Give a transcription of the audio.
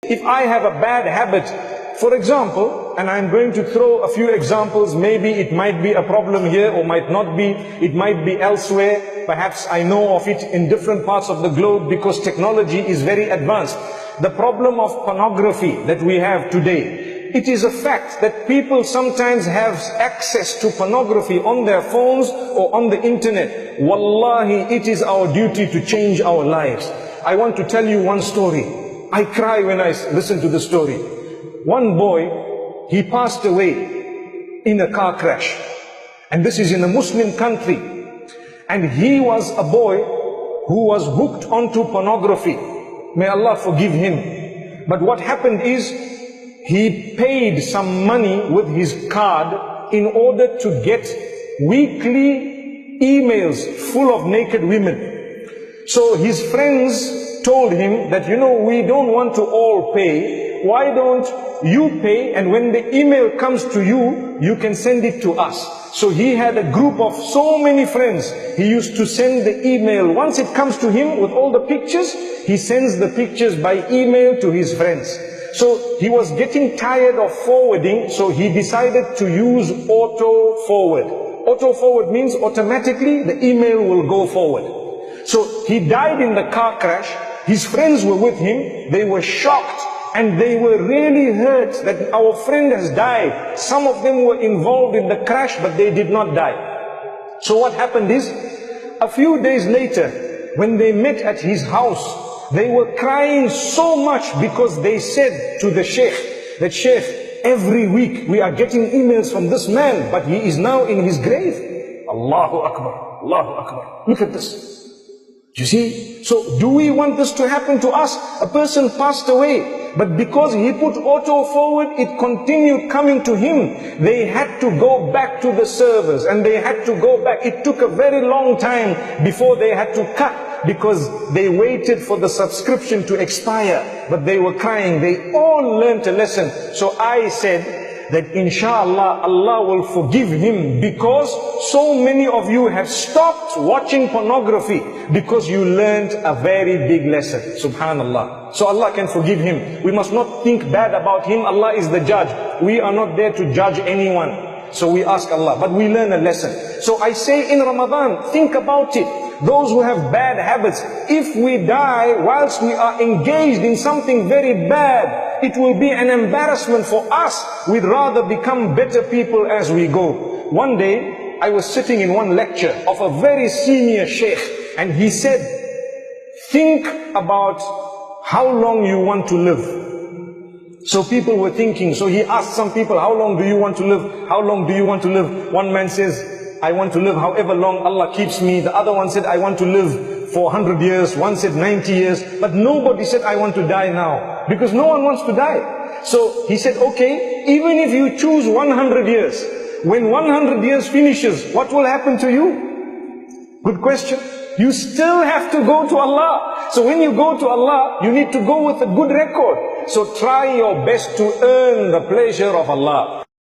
If I have a bad habit, for example, and I'm going to throw a few examples, maybe it might be a problem here or might not be, it might be elsewhere, perhaps I know of it in different parts of the globe because technology is very advanced. The problem of pornography that we have today, it is a fact that people sometimes have access to pornography on their phones or on the internet. Wallahi, it is our duty to change our lives. I want to tell you one story. I cry when I listen to the story. One boy, he passed away in a car crash. And this is in a Muslim country. And he was a boy who was hooked onto pornography. May Allah forgive him. But what happened is, he paid some money with his card in order to get weekly emails full of naked women. So his friends told him that, we don't want to all pay. Why don't you pay, and when the email comes to you, you can send it to us. So he had a group of so many friends. He used to send the email. Once it comes to him with all the pictures, he sends the pictures by email to his friends. So he was getting tired of forwarding, so he decided to use auto forward. Auto forward means automatically the email will go forward. So he died in the car crash. His friends were with him. They were shocked and they were really hurt that our friend has died. Some of them were involved in the crash, but they did not die. So what happened is, a few days later, when they met at his house, they were crying so much because they said to the sheikh, that Sheikh, every week we are getting emails from this man, but he is now in his grave. Allahu Akbar, Allahu Akbar. Look at this. You see? So do we want this to happen to us? A person passed away, but because he put auto forward, it continued coming to him. They had to go back to the servers and they had to go back. It took a very long time before they had to cut, because they waited for the subscription to expire. But they were crying. They all learned a lesson. So I said that inshallah Allah will forgive him, because so many of you have stopped watching pornography because you learned a very big lesson. Subhanallah. So Allah can forgive him. We must not think bad about him. Allah is the judge. We are not there to judge anyone. So we ask Allah, but we learn a lesson. So I say in Ramadan, think about it. Those who have bad habits, if we die whilst we are engaged in something very bad, it will be an embarrassment for us. We'd rather become better people as we go. One day, I was sitting in one lecture of a very senior sheikh, and he said, think about how long you want to live. So people were thinking, so he asked some people, how long do you want to live? How long do you want to live? One man says, I want to live however long Allah keeps me. The other one said, I want to live for 100 years. One said 90 years. But nobody said, I want to die now. Because no one wants to die. So he said, okay, even if you choose 100 years, when 100 years finishes, what will happen to you? Good question. You still have to go to Allah. So when you go to Allah, you need to go with a good record. So try your best to earn the pleasure of Allah.